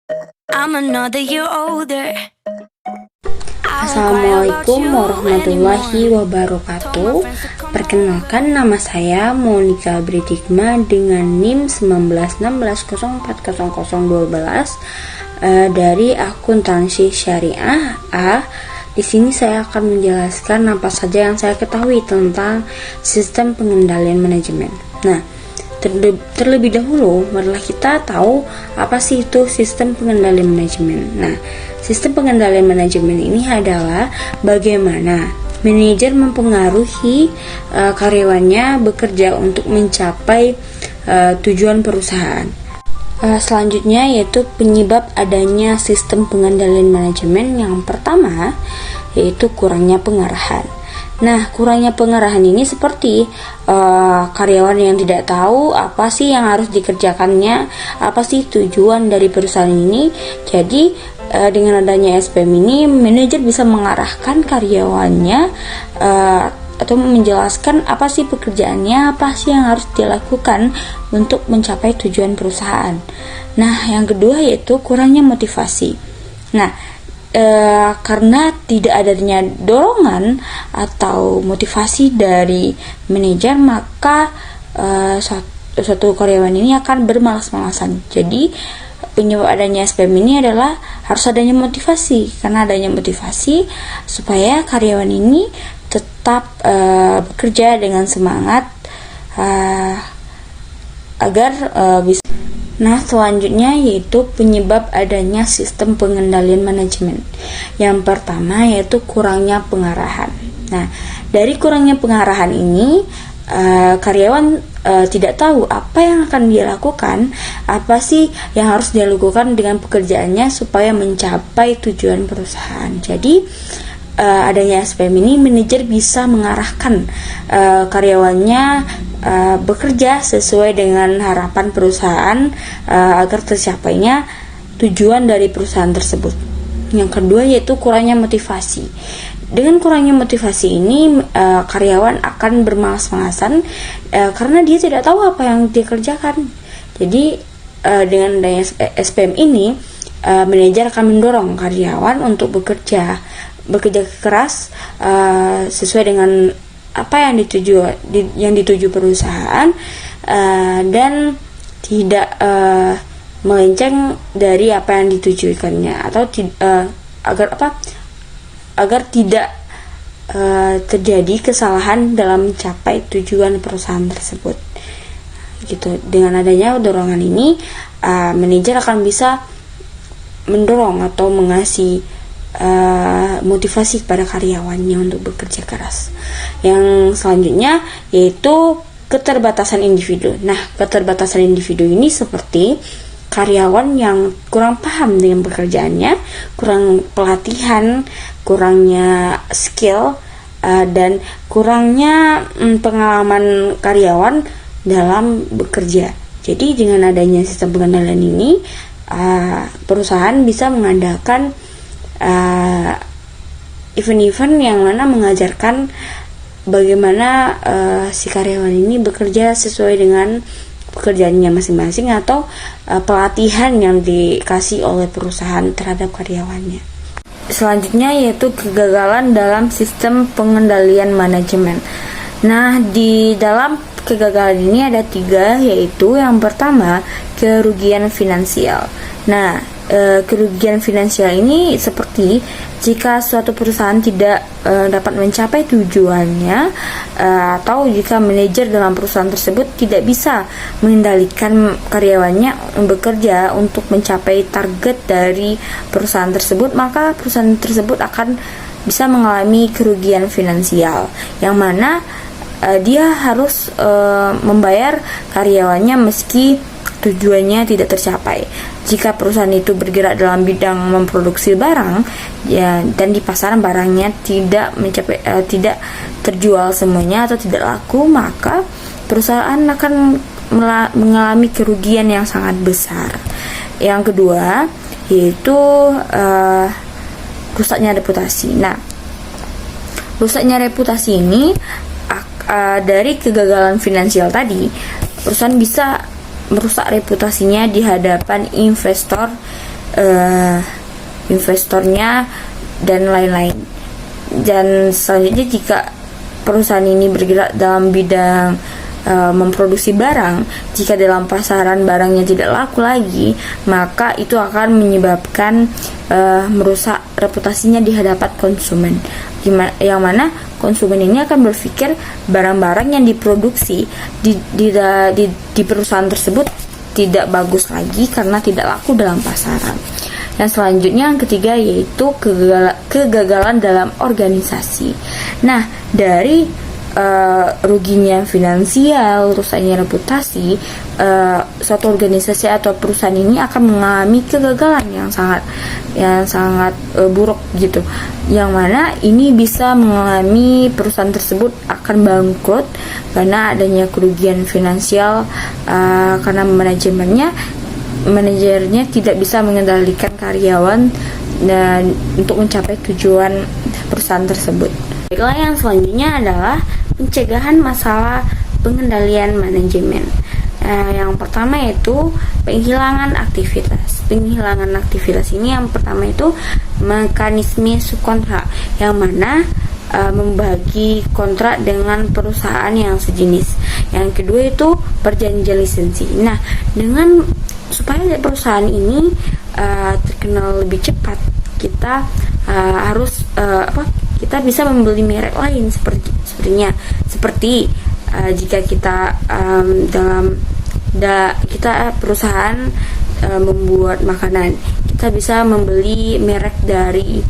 I'm another year older. Assalamualaikum warahmatullahi wabarakatuh. Perkenalkan, nama saya Monica Bridikma dengan NIM 1916040012 dari akuntansi syariah A. Di sini saya akan menjelaskan apa saja yang saya ketahui tentang sistem pengendalian manajemen. Nah, terlebih dahulu marilah kita tahu apa sih itu sistem pengendalian manajemen. Nah, sistem pengendalian manajemen ini adalah bagaimana manajer mempengaruhi karyawannya bekerja untuk mencapai tujuan perusahaan. Selanjutnya yaitu penyebab adanya sistem pengendalian manajemen. Yang pertama yaitu kurangnya pengarahan. Nah, kurangnya pengarahan ini seperti karyawan yang tidak tahu apa sih yang harus dikerjakannya, apa sih tujuan dari perusahaan ini. Jadi dengan adanya SPM ini, manajer bisa mengarahkan karyawannya atau menjelaskan apa sih pekerjaannya, apa sih yang harus dilakukan untuk mencapai tujuan perusahaan. Nah, yang kedua yaitu kurangnya motivasi. Nah, karena tidak adanya dorongan atau motivasi dari manajer, maka suatu karyawan ini akan bermalas-malasan. Jadi penyebab adanya SPM ini adalah harus adanya motivasi. Karena adanya motivasi supaya karyawan ini tetap bekerja dengan semangat agar bisa. Nah, selanjutnya yaitu penyebab adanya sistem pengendalian manajemen. Yang pertama yaitu kurangnya pengarahan. Nah, dari kurangnya pengarahan ini karyawan tidak tahu apa yang akan dia lakukan, apa sih yang harus dia lakukan dengan pekerjaannya supaya mencapai tujuan perusahaan. Jadi adanya SPM ini, manajer bisa mengarahkan karyawannya bekerja sesuai dengan harapan perusahaan agar tercapainya tujuan dari perusahaan tersebut. Yang kedua yaitu kurangnya motivasi. Dengan kurangnya motivasi ini karyawan akan bermalas-malasan karena dia tidak tahu apa yang dia kerjakan. Jadi dengan adanya SPM ini, manajer akan mendorong karyawan untuk bekerja keras sesuai dengan apa yang dituju perusahaan dan tidak melenceng dari apa yang ditujukannya, atau agar tidak terjadi kesalahan dalam mencapai tujuan perusahaan tersebut. Gitu. Dengan adanya dorongan ini, manajer akan bisa mendorong atau mengasih motivasi kepada karyawannya untuk bekerja keras. Yang selanjutnya yaitu keterbatasan individu. Nah, keterbatasan individu ini seperti karyawan yang kurang paham dengan pekerjaannya, kurang pelatihan, kurangnya skill, dan kurangnya pengalaman karyawan dalam bekerja. Jadi dengan adanya sistem pengendalian ini, perusahaan bisa mengadakan event-event yang mana mengajarkan bagaimana si karyawan ini bekerja sesuai dengan pekerjaannya masing-masing, atau pelatihan yang dikasih oleh perusahaan terhadap karyawannya. Selanjutnya yaitu kegagalan dalam sistem pengendalian manajemen. Nah, di dalam kegagalan ini ada 3, yaitu yang pertama kerugian finansial. Nah, kerugian finansial ini seperti jika suatu perusahaan tidak dapat mencapai tujuannya, atau jika manajer dalam perusahaan tersebut tidak bisa mengendalikan karyawannya bekerja untuk mencapai target dari perusahaan tersebut, maka perusahaan tersebut akan bisa mengalami kerugian finansial, yang mana dia harus membayar karyawannya meski tujuannya tidak tercapai. Jika perusahaan itu bergerak dalam bidang memproduksi barang dan di pasaran barangnya tidak terjual semuanya atau tidak laku, maka perusahaan akan mengalami kerugian yang sangat besar. Yang kedua yaitu rusaknya reputasi. Nah, rusaknya reputasi ini dari kegagalan finansial tadi, perusahaan bisa merusak reputasinya di hadapan investor investornya dan lain-lain. Dan selanjutnya, jika perusahaan ini bergerak dalam bidang memproduksi barang, jika dalam pasaran barangnya tidak laku lagi, maka itu akan menyebabkan merusak reputasinya di hadapan konsumen, yang mana konsumen ini akan berpikir barang-barang yang diproduksi di perusahaan tersebut tidak bagus lagi karena tidak laku dalam pasaran. Dan selanjutnya, yang ketiga, yaitu kegagalan dalam organisasi. Nah, dari ruginya finansial, rusaknya reputasi, suatu organisasi atau perusahaan ini akan mengalami kegagalan yang sangat buruk gitu, yang mana ini bisa mengalami perusahaan tersebut akan bangkrut karena adanya kerugian finansial, karena manajernya tidak bisa mengendalikan karyawan dan untuk mencapai tujuan perusahaan tersebut. Baiklah, yang selanjutnya adalah pencegahan masalah pengendalian manajemen. Yang pertama yaitu penghilangan aktivitas. Penghilangan aktivitas ini yang pertama itu mekanisme subkontrak, yang mana membagi kontrak dengan perusahaan yang sejenis. Yang kedua itu perjanjian lisensi. Nah, dengan supaya perusahaan ini terkenal lebih cepat, kita harus kita bisa membeli merek lain seperti jika kita kita perusahaan membuat makanan, kita bisa membeli merek dari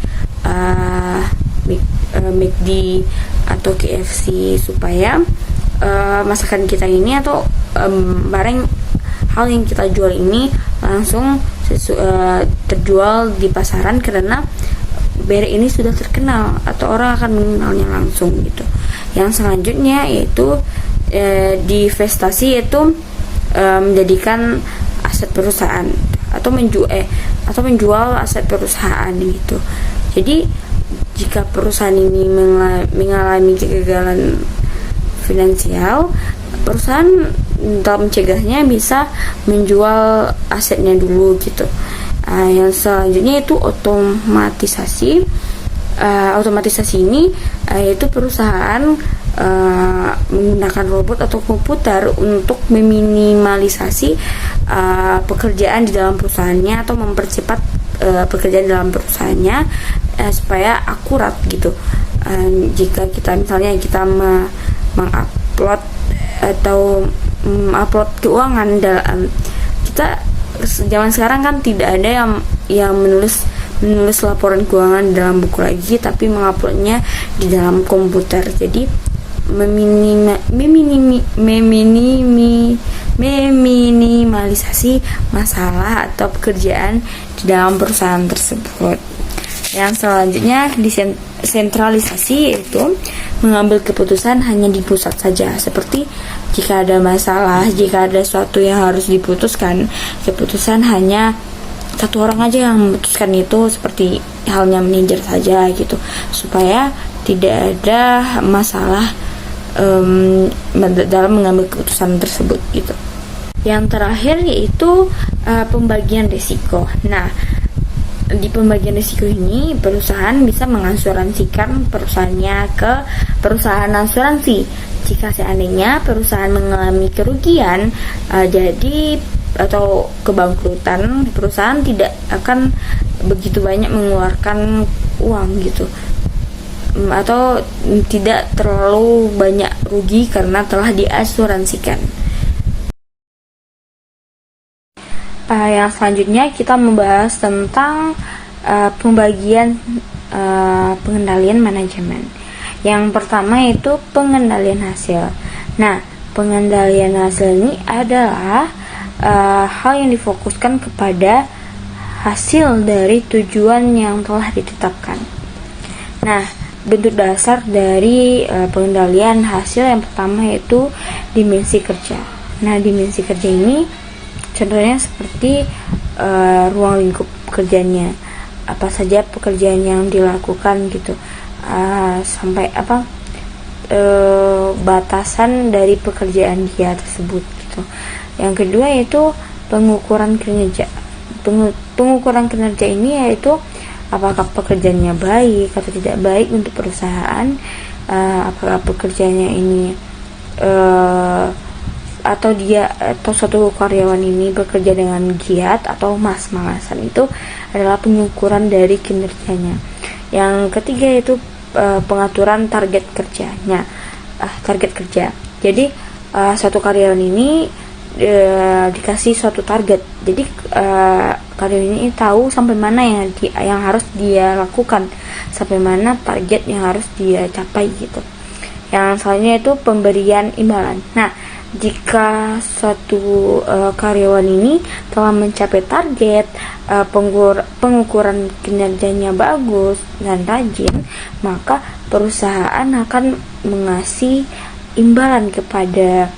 McD atau KFC supaya masakan kita ini atau barang hal yang kita jual ini langsung terjual di pasaran karena merek ini sudah terkenal atau orang akan mengenalnya langsung gitu. Yang selanjutnya yaitu divestasi, yaitu menjadikan aset perusahaan atau menjual aset perusahaan gitu. Jadi jika perusahaan ini mengalami kegagalan finansial, perusahaan dalam mencegahnya bisa menjual asetnya dulu gitu. Yang selanjutnya itu otomatisasi. Otomatisasi ini yaitu perusahaan menggunakan robot atau komputer untuk meminimalisasi pekerjaan di dalam perusahaannya atau mempercepat pekerjaan dalam perusahaannya supaya akurat gitu. Jika kita misalnya mengupload atau upload keuangan dalam kita zaman sekarang kan tidak ada yang menulis laporan keuangan dalam buku lagi, tapi menguploadnya di dalam komputer. Jadi meminimalisasi masalah atau pekerjaan di dalam perusahaan tersebut. Yang selanjutnya desentralisasi, yaitu mengambil keputusan hanya di pusat saja. Seperti jika ada masalah, jika ada sesuatu yang harus diputuskan, keputusan hanya satu orang aja yang memutuskan itu, seperti halnya manajer saja gitu, supaya tidak ada masalah dalam mengambil keputusan tersebut gitu. Yang terakhir yaitu pembagian risiko. Nah, di pembagian risiko ini perusahaan bisa mengasuransikan perusahaannya ke perusahaan asuransi. Jika seandainya perusahaan mengalami kerugian atau kebangkrutan, perusahaan tidak akan begitu banyak mengeluarkan uang gitu, atau tidak terlalu banyak rugi karena telah diasuransikan. Yang selanjutnya kita membahas tentang pembagian pengendalian manajemen. Yang pertama itu pengendalian hasil. Nah, pengendalian hasil ini adalah hal yang difokuskan kepada hasil dari tujuan yang telah ditetapkan. Nah, bentuk dasar dari pengendalian hasil yang pertama yaitu dimensi kerja. Nah, dimensi kerja ini contohnya seperti ruang lingkup kerjanya, apa saja pekerjaan yang dilakukan gitu, sampai batasan dari pekerjaan dia tersebut gitu. Yang kedua yaitu pengukuran kinerja. pengukuran kinerja ini yaitu apakah pekerjaannya baik atau tidak baik untuk perusahaan, apakah pekerjaannya ini atau suatu karyawan ini bekerja dengan giat atau malas-malasan. Itu adalah pengukuran dari kinerjanya. Yang ketiga yaitu pengaturan target kerjanya, target kerja. Jadi suatu karyawan ini dikasih suatu target. Jadi karyawan ini tahu sampai mana yang harus dia lakukan, sampai mana target yang harus dia capai gitu. Yang selanjutnya itu pemberian imbalan. Nah, jika suatu karyawan ini telah mencapai target, pengukuran kinerjanya bagus dan rajin, maka perusahaan akan mengasih imbalan kepada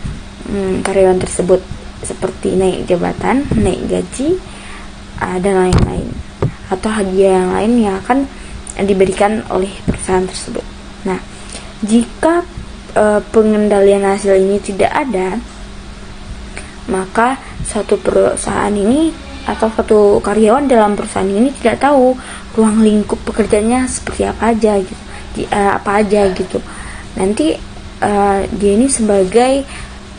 karyawan tersebut, seperti naik jabatan, naik gaji, dan lain-lain, atau hadiah yang lain yang akan diberikan oleh perusahaan tersebut. Nah, jika pengendalian hasil ini tidak ada, maka suatu perusahaan ini atau suatu karyawan dalam perusahaan ini tidak tahu ruang lingkup pekerjaannya seperti apa aja gitu. Nanti dia ini sebagai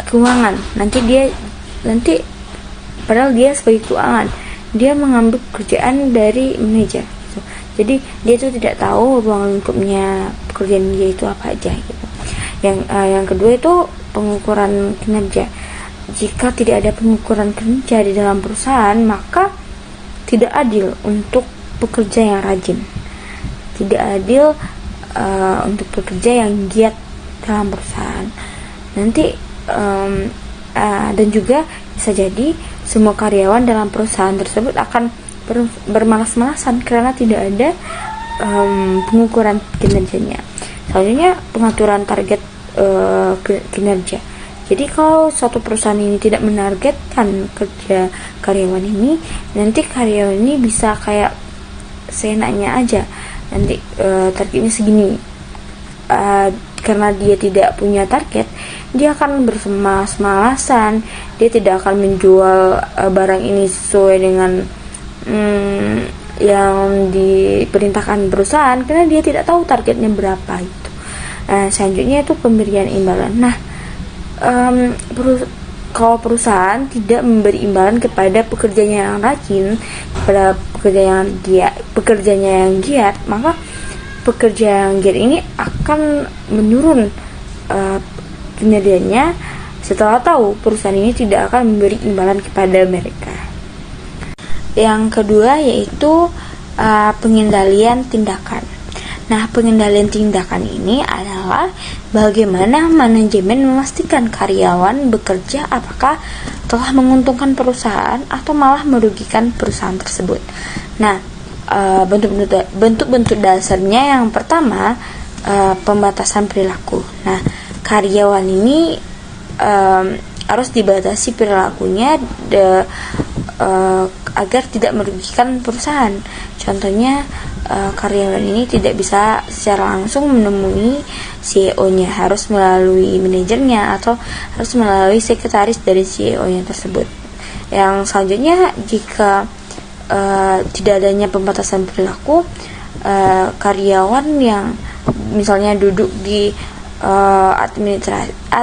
keuangan, nanti padahal dia sebagai keuangan, dia mengambil kerjaan dari manajer gitu. Jadi dia itu tidak tahu ruang lingkupnya pekerjaan dia itu apa aja gitu. Yang kedua itu pengukuran kinerja. Jika tidak ada pengukuran kinerja di dalam perusahaan, maka tidak adil untuk pekerja yang rajin, tidak adil untuk pekerja yang giat dalam perusahaan. Nanti dan juga bisa jadi semua karyawan dalam perusahaan tersebut akan bermalas-malasan karena tidak ada pengukuran kinerjanya. Selanjutnya pengaturan target kinerja. Jadi kalau suatu perusahaan ini tidak menargetkan kerja karyawan ini, nanti karyawan ini bisa kayak seenaknya aja. Nanti targetnya segini. Karena dia tidak punya target, dia akan bersemas-malasan. Dia tidak akan menjual barang ini sesuai dengan yang diperintahkan perusahaan karena dia tidak tahu targetnya berapa gitu. Selanjutnya itu pemberian imbalan. Nah, kalau perusahaan tidak memberi imbalan kepada pekerjanya yang rajin, kepada pekerjanya yang giat, maka pekerja yang giat ini akan menurun kinerjanya setelah tahu perusahaan ini tidak akan memberi imbalan kepada mereka. Yang kedua yaitu pengendalian tindakan. Nah, pengendalian tindakan ini adalah bagaimana manajemen memastikan karyawan bekerja apakah telah menguntungkan perusahaan atau malah merugikan perusahaan tersebut. Nah, bentuk-bentuk dasarnya yang pertama pembatasan perilaku. Nah, karyawan ini harus dibatasi perilakunya agar tidak merugikan perusahaan. Contohnya karyawan ini tidak bisa secara langsung menemui CEO-nya, harus melalui manajernya atau harus melalui sekretaris dari CEO-nya tersebut. Yang selanjutnya, jika tidak adanya pembatasan perilaku, karyawan yang misalnya duduk di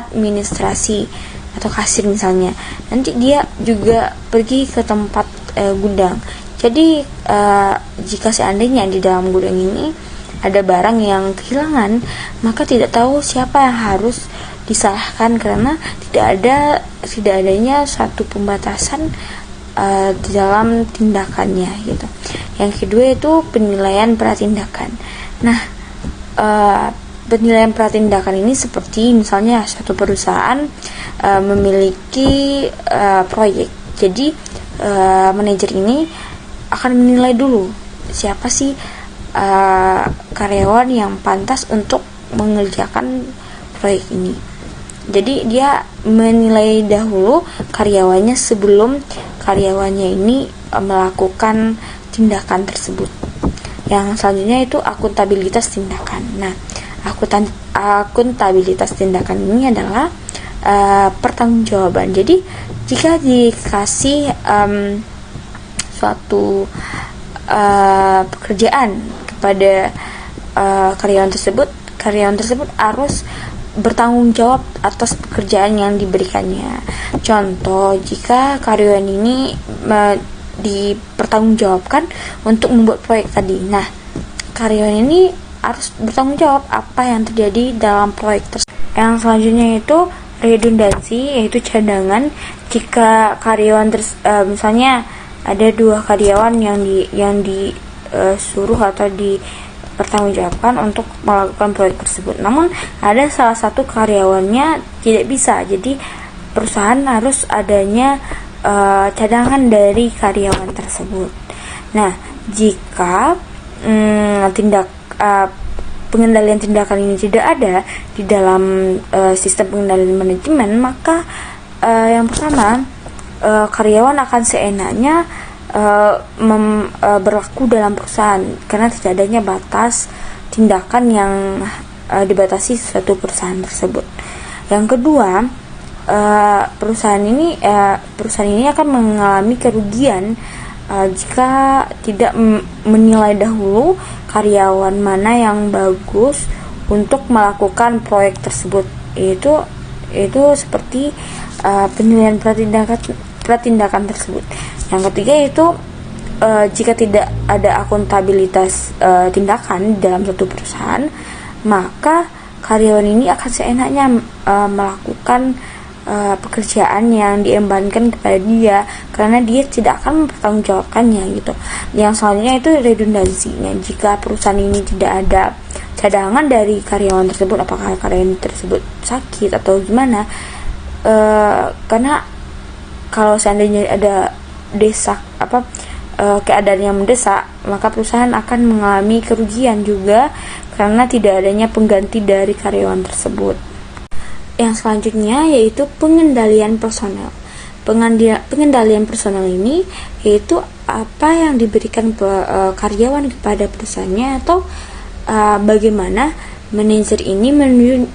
administrasi atau kasir misalnya, nanti dia juga pergi ke tempat gudang. Jadi jika seandainya di dalam gudang ini ada barang yang kehilangan, maka tidak tahu siapa yang harus disalahkan karena tidak adanya satu pembatasan di dalam tindakannya gitu. Yang kedua itu penilaian pratindakan. Nah, penilaian pratindakan ini seperti misalnya suatu perusahaan memiliki proyek. Jadi manajer ini akan menilai dulu siapa sih karyawan yang pantas untuk mengerjakan proyek ini. Jadi dia menilai dahulu karyawannya sebelum karyawannya ini melakukan tindakan tersebut. Yang selanjutnya itu akuntabilitas tindakan. Nah, akuntabilitas tindakan ini adalah pertanggungjawaban. Jadi jika dikasih suatu pekerjaan kepada karyawan tersebut harus bertanggung jawab atas pekerjaan yang diberikannya. Contoh, jika karyawan ini dipertanggungjawabkan untuk membuat proyek tadi, nah karyawan ini harus bertanggung jawab apa yang terjadi dalam proyek tersebut. Yang selanjutnya itu redundansi, yaitu cadangan. Jika karyawan misalnya ada 2 karyawan yang disuruh atau dipertanggungjawabkan untuk melakukan proyek tersebut, namun ada salah satu karyawannya tidak bisa, jadi perusahaan harus adanya cadangan dari karyawan tersebut. Nah, jika pengendalian tindakan ini tidak ada di dalam sistem pengendalian manajemen, maka yang pertama, karyawan akan seenaknya berlaku dalam perusahaan karena tidak adanya batas tindakan yang dibatasi suatu perusahaan tersebut. Yang kedua, perusahaan ini akan mengalami kerugian jika tidak menilai dahulu karyawan mana yang bagus untuk melakukan proyek tersebut. Itu seperti penilaian pratindakan tersebut. Yang ketiga yaitu jika tidak ada akuntabilitas tindakan dalam satu perusahaan, maka karyawan ini akan seenaknya melakukan pekerjaan yang diembankan kepada dia karena dia tidak akan mempertanggungjawabkannya gitu. Yang selanjutnya itu redundansinya. Jika perusahaan ini tidak ada cadangan dari karyawan tersebut, apakah karyawan tersebut sakit atau gimana, karena kalau seandainya ada keadaan yang mendesak, maka perusahaan akan mengalami kerugian juga karena tidak adanya pengganti dari karyawan tersebut. Yang selanjutnya yaitu pengendalian personel. Pengendalian personel ini yaitu apa yang diberikan karyawan kepada perusahaannya, atau bagaimana manajer ini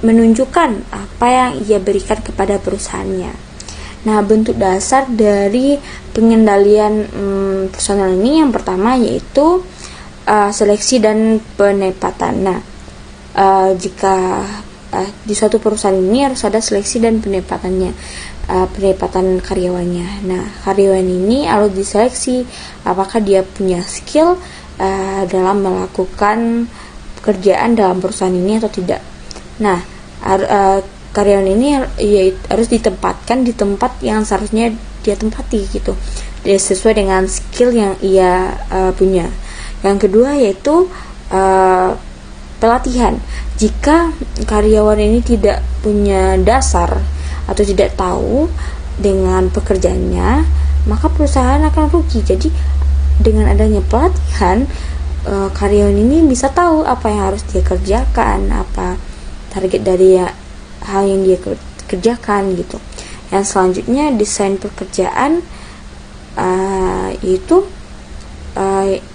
menunjukkan apa yang ia berikan kepada perusahaannya. Nah, bentuk dasar dari pengendalian personel ini yang pertama yaitu seleksi dan penempatan. Nah, jika di suatu perusahaan ini harus ada seleksi dan penempatan karyawannya. Nah, karyawan ini harus diseleksi apakah dia punya skill dalam melakukan pekerjaan dalam perusahaan ini atau tidak. Nah, karyawan ini harus ditempatkan di tempat yang seharusnya dia tempati gitu, sesuai dengan skill yang ia punya. Yang kedua yaitu pelatihan. Jika karyawan ini tidak punya dasar atau tidak tahu dengan pekerjaannya, maka perusahaan akan rugi. Jadi dengan adanya pelatihan, karyawan ini bisa tahu apa yang harus dia kerjakan, apa target dari hal yang dia kerjakan gitu. Yang selanjutnya desain pekerjaan, yaitu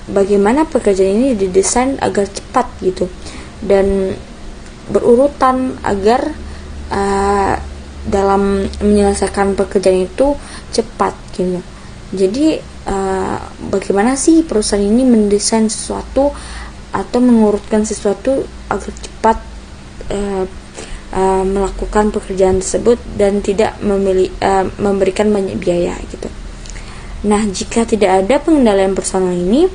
bagaimana pekerjaan ini didesain agar cepat gitu dan berurutan agar dalam menyelesaikan pekerjaan itu cepat gitu. Jadi bagaimana sih perusahaan ini mendesain sesuatu atau mengurutkan sesuatu agar cepat melakukan pekerjaan tersebut dan tidak memberikan banyak biaya gitu. Nah, jika tidak ada pengendalian personal ini,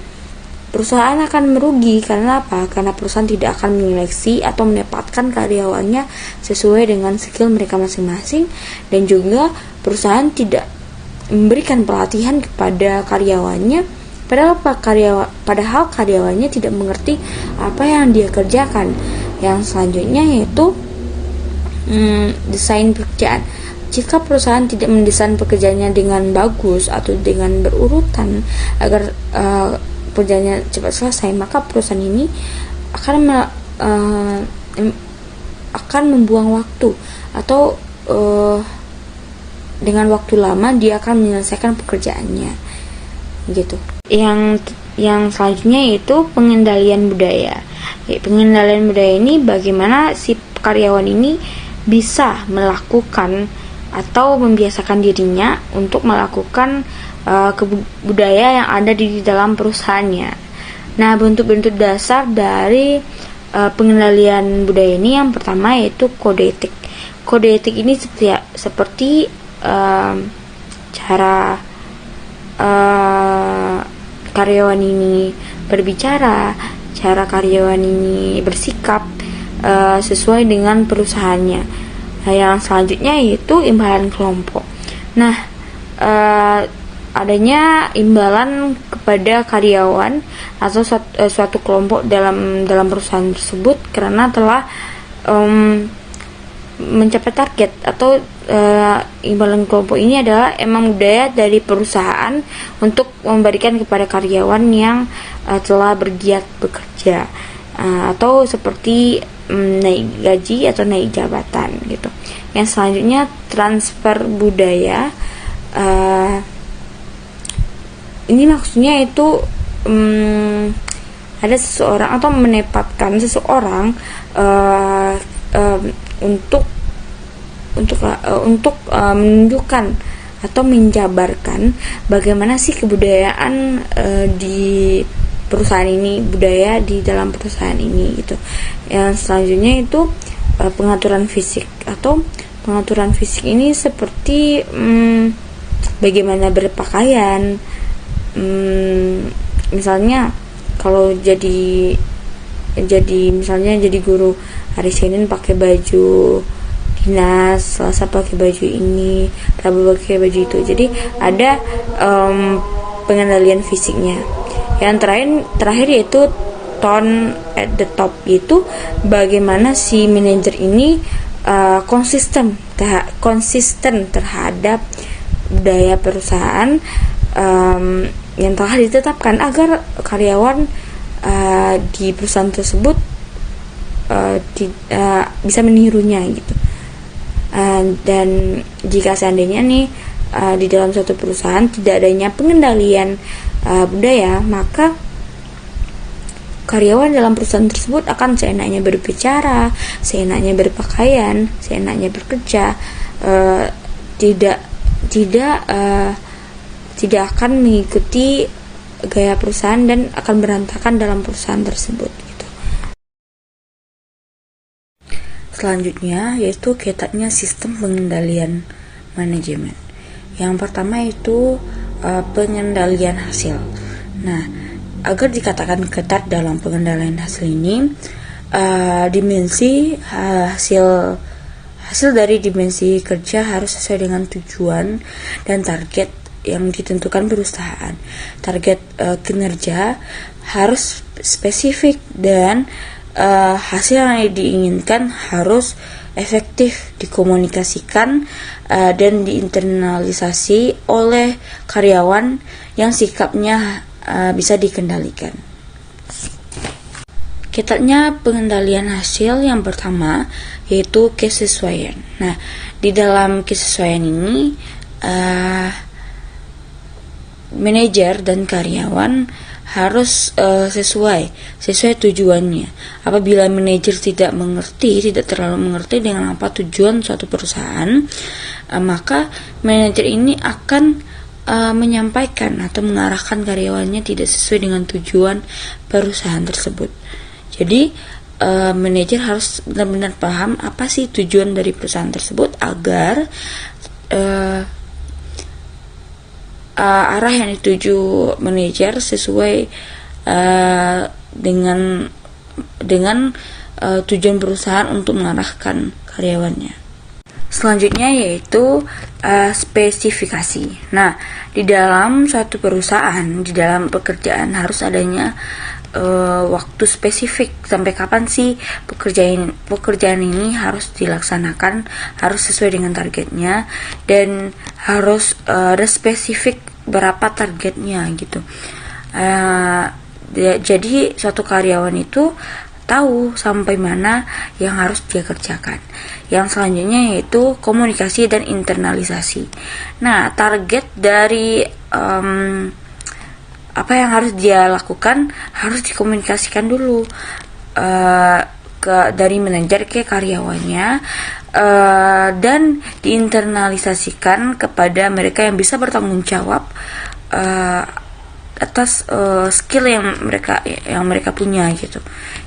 perusahaan akan merugi. Karena apa? Karena perusahaan tidak akan menyeleksi atau menempatkan karyawannya sesuai dengan skill mereka masing-masing, dan juga perusahaan tidak memberikan pelatihan kepada karyawannya, padahal karyawannya tidak mengerti apa yang dia kerjakan. Yang selanjutnya yaitu desain pekerjaan. Jika perusahaan tidak mendesain pekerjaannya dengan bagus atau dengan berurutan agar pekerjaannya cepat selesai, maka perusahaan ini akan membuang waktu, atau dengan waktu lama dia akan menyelesaikan pekerjaannya gitu. Yang selanjutnya yaitu pengendalian budaya. Pengendalian budaya ini bagaimana si karyawan ini bisa melakukan atau membiasakan dirinya untuk melakukan budaya yang ada di dalam perusahaannya. Nah, bentuk-bentuk dasar dari pengendalian budaya ini yang pertama yaitu kode etik. Kode etik ini seperti cara karyawan ini berbicara, cara karyawan ini bersikap sesuai dengan perusahaannya. Nah, yang selanjutnya yaitu imbalan kelompok. Nah, adanya imbalan kepada karyawan atau suatu kelompok dalam perusahaan tersebut karena telah mencapai target, atau imbalan kelompok ini adalah emang budaya dari perusahaan untuk memberikan kepada karyawan yang telah bergiat bekerja, atau seperti naik gaji atau naik jabatan gitu. Yang selanjutnya transfer budaya. Ini maksudnya itu ada seseorang atau menempatkan seseorang untuk menunjukkan atau menjabarkan bagaimana sih kebudayaan di perusahaan ini, budaya di dalam perusahaan ini gitu. Yang selanjutnya itu pengaturan fisik, atau pengaturan fisik ini seperti bagaimana berpakaian. Misalnya kalau jadi guru, hari Senin pakai baju dinas, Selasa pakai baju ini, Rabu pakai baju itu. Jadi ada pengendalian fisiknya. Yang terakhir yaitu tone at the top, yaitu bagaimana si manajer ini konsisten terhadap budaya perusahaan yang telah ditetapkan agar karyawan di perusahaan tersebut bisa menirunya gitu. Dan jika seandainya nih di dalam suatu perusahaan tidak adanya pengendalian budaya, maka karyawan dalam perusahaan tersebut akan seenaknya berbicara, seenaknya berpakaian, seenaknya bekerja, tidak akan mengikuti gaya perusahaan dan akan berantakan dalam perusahaan tersebut gitu. Selanjutnya yaitu ketatnya sistem pengendalian manajemen. Yang pertama itu pengendalian hasil. Nah, agar dikatakan ketat dalam pengendalian hasil ini, dimensi hasil dari dimensi kerja harus sesuai dengan tujuan dan target yang ditentukan perusahaan. Target kinerja harus spesifik dan hasil yang diinginkan harus efektif dikomunikasikan dan diinternalisasi oleh karyawan yang sikapnya bisa dikendalikan. Ketatnya pengendalian hasil yang pertama yaitu kesesuaian. Nah, di dalam kesesuaian ini manajer dan karyawan harus sesuai tujuannya. Apabila manajer tidak terlalu mengerti dengan apa tujuan suatu perusahaan, maka manajer ini akan menyampaikan atau mengarahkan karyawannya tidak sesuai dengan tujuan perusahaan tersebut. Jadi manajer harus benar-benar paham apa sih tujuan dari perusahaan tersebut agar arah yang dituju manajer sesuai dengan tujuan perusahaan untuk mengarahkan karyawannya. Selanjutnya yaitu spesifikasi. Nah, di dalam suatu perusahaan, di dalam pekerjaan harus adanya waktu spesifik. Sampai kapan sih pekerjaan ini harus dilaksanakan, harus sesuai dengan targetnya, dan harus ada spesifik berapa targetnya gitu. Jadi suatu karyawan itu tahu sampai mana yang harus dia kerjakan. Yang selanjutnya yaitu komunikasi dan internalisasi. Nah, target dari apa yang harus dia lakukan harus dikomunikasikan dulu dari manajer ke karyawannya, dan diinternalisasikan kepada mereka yang bisa bertanggung jawab atas skill yang mereka punya gitu.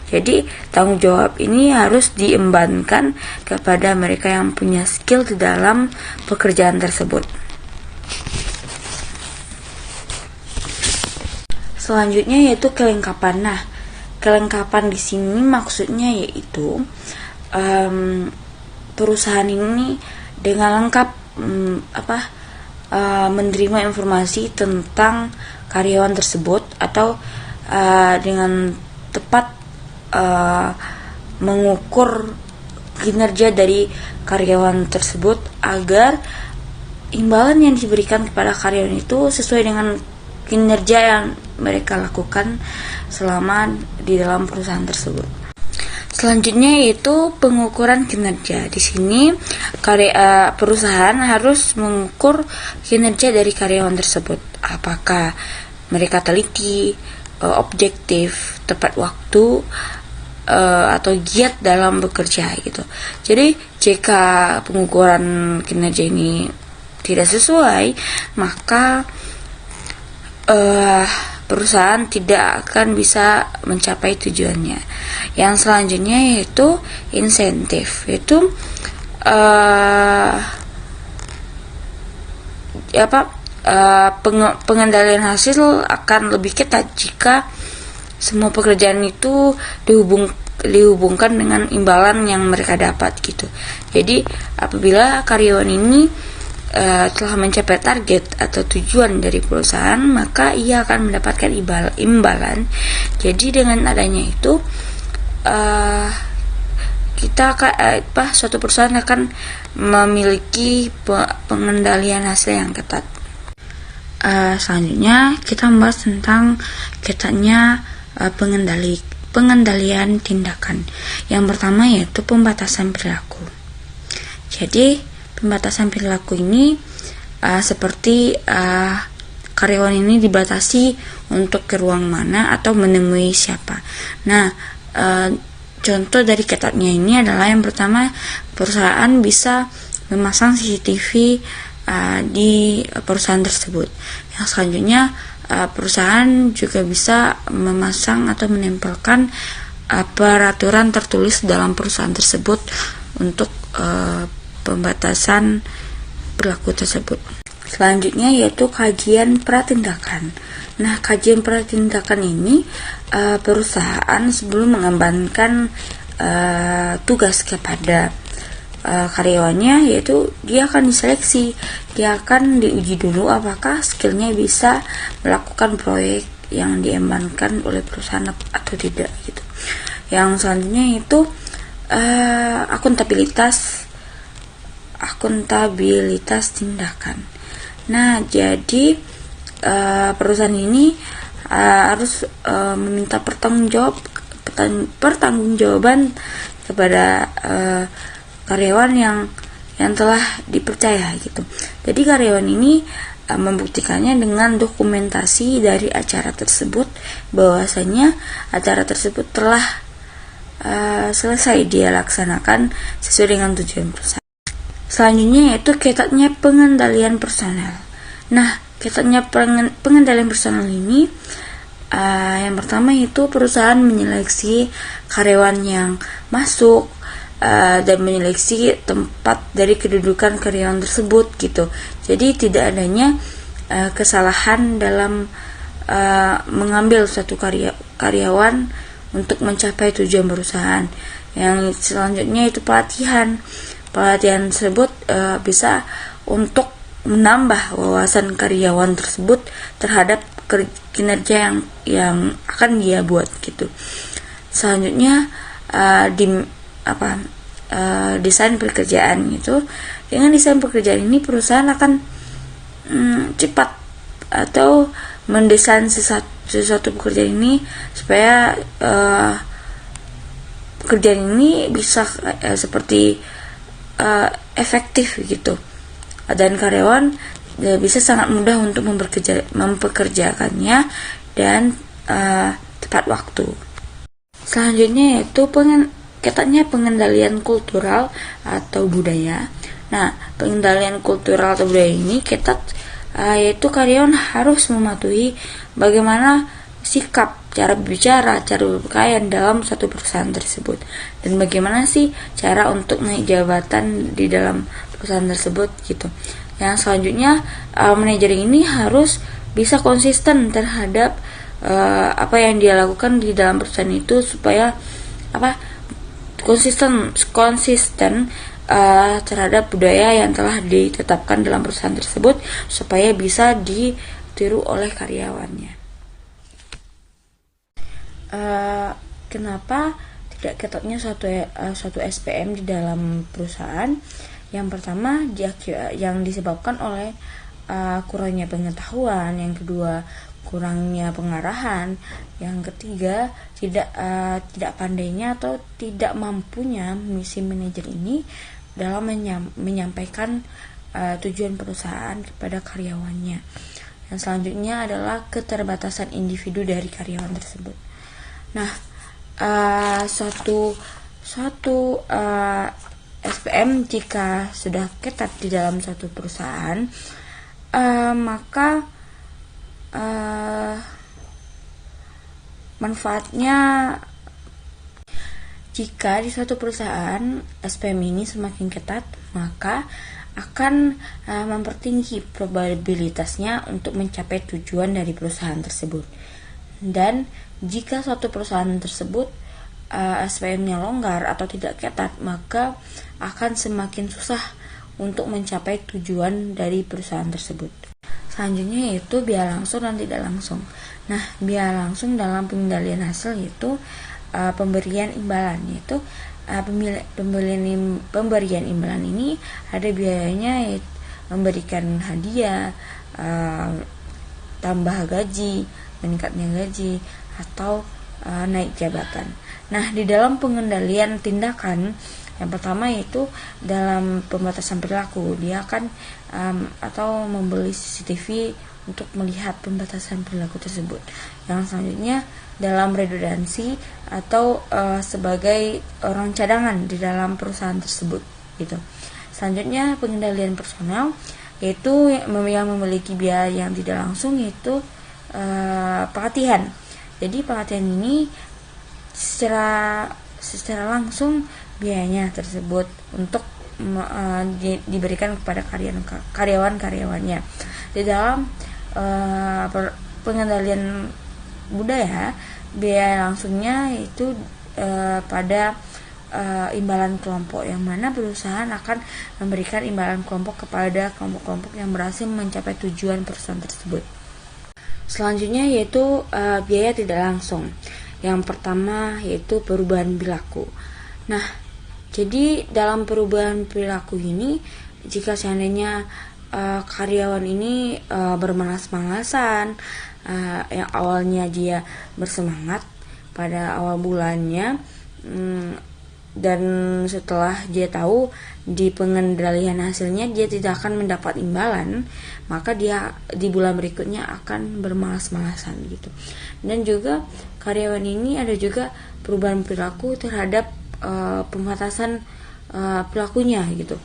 Jadi tanggung jawab ini harus diembankan kepada mereka yang punya skill di dalam pekerjaan tersebut. Selanjutnya yaitu kelengkapan. Nah, kelengkapan di sini maksudnya yaitu perusahaan ini dengan lengkap menerima informasi tentang karyawan tersebut atau dengan tepat mengukur kinerja dari karyawan tersebut agar imbalan yang diberikan kepada karyawan itu sesuai dengan kinerja yang mereka lakukan selama di dalam perusahaan tersebut. Selanjutnya yaitu pengukuran kinerja. Di sini perusahaan harus mengukur kinerja dari karyawan tersebut. Apakah mereka teliti, objektif, tepat waktu, atau giat dalam bekerja gitu. Jadi jika pengukuran kinerja ini tidak sesuai, maka perusahaan tidak akan bisa mencapai tujuannya. Yang selanjutnya yaitu insentif, yaitu pengendalian hasil akan lebih ketat jika semua pekerjaan itu dihubungkan dengan imbalan yang mereka dapat gitu. Jadi apabila karyawan ini telah mencapai target atau tujuan dari perusahaan, maka ia akan mendapatkan imbalan. Jadi dengan adanya itu suatu perusahaan akan memiliki pengendalian hasil yang ketat. Selanjutnya kita membahas tentang ketatnya pengendalian tindakan. Yang pertama yaitu pembatasan perilaku. Jadi pembatasan perilaku ini seperti karyawan ini dibatasi untuk ke ruang mana atau menemui siapa. Nah, contoh dari ketatnya ini adalah yang pertama, perusahaan bisa memasang CCTV di perusahaan tersebut. Yang selanjutnya, perusahaan juga bisa memasang atau menempelkan peraturan tertulis dalam perusahaan tersebut untuk pembatasan perilaku tersebut. Selanjutnya yaitu kajian pratindakan. Nah, kajian pratindakan ini perusahaan sebelum mengembangkan tugas kepada karyawannya, yaitu dia akan diseleksi, dia akan diuji dulu apakah skillnya bisa melakukan proyek yang diembankan oleh perusahaan atau tidak gitu. Yang selanjutnya itu akuntabilitas tindakan. Nah, jadi perusahaan ini harus meminta pertanggungjawaban kepada karyawan yang telah dipercaya gitu. Jadi karyawan ini membuktikannya dengan dokumentasi dari acara tersebut bahwasanya acara tersebut telah selesai dia laksanakan sesuai dengan tujuan perusahaan. Selanjutnya yaitu ketatnya pengendalian personel. Nah, ketatnya pengendalian personel ini yang pertama itu perusahaan menyeleksi karyawan yang masuk dan menyeleksi tempat dari kedudukan karyawan tersebut gitu. Jadi tidak adanya kesalahan dalam mengambil suatu karyawan untuk mencapai tujuan perusahaan. Yang selanjutnya itu pelatihan. Pelatihan tersebut bisa untuk menambah wawasan karyawan tersebut terhadap kinerja yang akan dia buat gitu. Selanjutnya desain pekerjaan itu. Dengan desain pekerjaan ini perusahaan akan cepat atau mendesain sesuatu pekerjaan ini supaya pekerjaan ini bisa seperti efektif gitu, dan karyawan bisa sangat mudah untuk mempekerjakannya dan tepat waktu. Selanjutnya yaitu ketatnya pengendalian kultural atau budaya. Nah, pengendalian kultural atau budaya ini ketat yaitu karyawan harus mematuhi bagaimana sikap, cara berbicara, cara berpakaian dalam satu perusahaan tersebut, dan bagaimana sih cara untuk naik jabatan di dalam perusahaan tersebut gitu. Yang selanjutnya, manajer ini harus bisa konsisten terhadap apa yang dia lakukan di dalam perusahaan itu, supaya konsisten terhadap budaya yang telah ditetapkan dalam perusahaan tersebut, supaya bisa ditiru oleh karyawannya. Kenapa tidak ketatnya suatu SPM di dalam perusahaan? Yang pertama, yang disebabkan oleh kurangnya pengetahuan. Yang kedua, kurangnya pengarahan. Yang ketiga, tidak pandainya atau tidak mampunya misi manajer ini dalam menyampaikan tujuan perusahaan kepada karyawannya. Yang selanjutnya adalah keterbatasan individu dari karyawan tersebut. Nah, suatu SPM jika sudah ketat di dalam suatu perusahaan, maka manfaatnya, jika di suatu perusahaan SPM ini semakin ketat, maka akan mempertinggi probabilitasnya untuk mencapai tujuan dari perusahaan tersebut. Dan jika suatu perusahaan tersebut SPM-nya longgar atau tidak ketat, maka akan semakin susah untuk mencapai tujuan dari perusahaan tersebut. Selanjutnya yaitu biaya langsung dan tidak langsung. Nah, biaya langsung dalam pengendalian hasil yaitu pemberian imbalan, yaitu pemberian imbalan ini ada biayanya, yaitu memberikan hadiah, tambah gaji, meningkatnya gaji, atau naik jabatan. Nah, di dalam pengendalian tindakan, yang pertama yaitu dalam pembatasan perilaku, dia akan atau membeli CCTV untuk melihat pembatasan perilaku tersebut. Yang selanjutnya dalam redundansi atau sebagai orang cadangan di dalam perusahaan tersebut gitu. Selanjutnya pengendalian personal, yaitu yang memiliki biaya yang tidak langsung, yaitu pelatihan. Jadi pelatihan ini secara langsung biayanya tersebut untuk diberikan kepada karyawan-karyawannya. Di dalam pengendalian budaya, biaya langsungnya itu pada imbalan kelompok, yang mana perusahaan akan memberikan imbalan kelompok kepada kelompok-kelompok yang berhasil mencapai tujuan perusahaan tersebut. Selanjutnya yaitu biaya tidak langsung. Yang pertama yaitu perubahan perilaku. Nah, jadi dalam perubahan perilaku ini, jika seandainya karyawan ini bermalas-malasan, yang awalnya dia bersemangat pada awal bulannya, dan setelah dia tahu di pengendalian hasilnya dia tidak akan mendapat imbalan, maka dia di bulan berikutnya akan bermalas-malasan gitu. Dan juga karyawan ini ada juga perubahan perilaku terhadap pembatasan perilakunya gitu,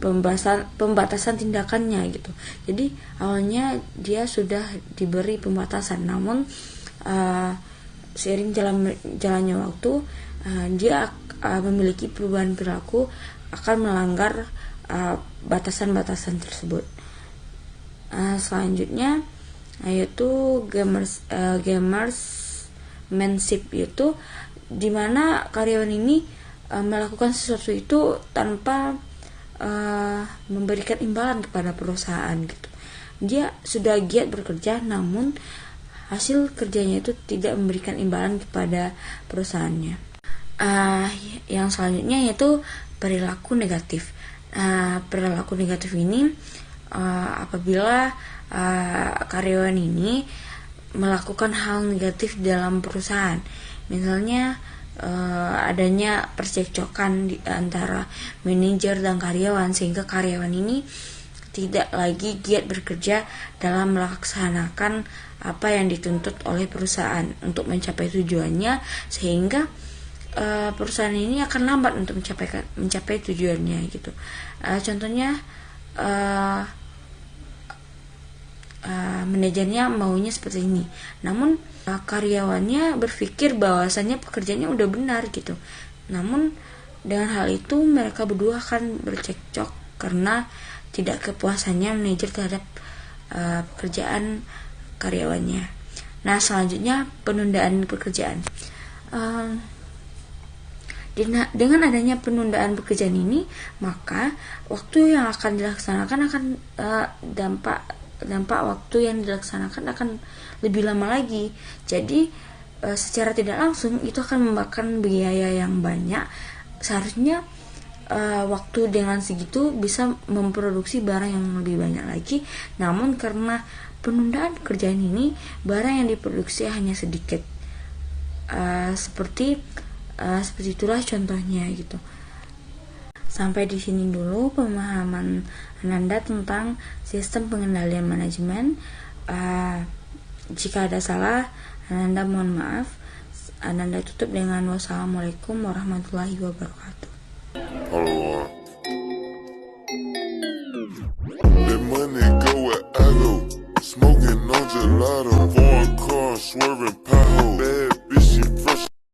pembatasan tindakannya gitu. Jadi awalnya dia sudah diberi pembatasan, namun seiring jalannya waktu, dia memiliki perubahan perilaku, akan melanggar batasan-batasan tersebut. Selanjutnya yaitu gamersmanship, yaitu dimana karyawan ini melakukan sesuatu itu tanpa memberikan imbalan kepada perusahaan gitu. Dia sudah giat bekerja, namun hasil kerjanya itu tidak memberikan imbalan kepada perusahaannya. Yang selanjutnya yaitu perilaku negatif. Perilaku negatif ini apabila karyawan ini melakukan hal negatif dalam perusahaan, misalnya adanya percekcokan di antara manajer dan karyawan, sehingga karyawan ini tidak lagi giat bekerja dalam melaksanakan apa yang dituntut oleh perusahaan untuk mencapai tujuannya, sehingga perusahaan ini akan lambat untuk mencapai tujuannya gitu. Contohnya manajernya maunya seperti ini. Namun karyawannya berpikir bahwasannya pekerjaannya udah benar gitu. Namun dengan hal itu mereka berdua akan bercekcok karena tidak kepuasannya manajer terhadap pekerjaan karyawannya. Nah, selanjutnya penundaan pekerjaan. Dengan adanya penundaan pekerjaan ini, maka waktu yang akan dilaksanakan akan dampak waktu yang dilaksanakan akan lebih lama lagi. Jadi secara tidak langsung itu akan memakan biaya yang banyak. Seharusnya waktu dengan segitu bisa memproduksi barang yang lebih banyak lagi. Namun karena penundaan pekerjaan ini, barang yang diproduksi hanya sedikit. Seperti itulah contohnya gitu. Sampai di sini dulu pemahaman Ananda tentang sistem pengendalian manajemen. Jika ada salah, Ananda mohon maaf. Ananda tutup dengan wassalamualaikum warahmatullahi wabarakatuh. That money go where I go. Smoking on gelato. Foreign car swerving pothole. Bad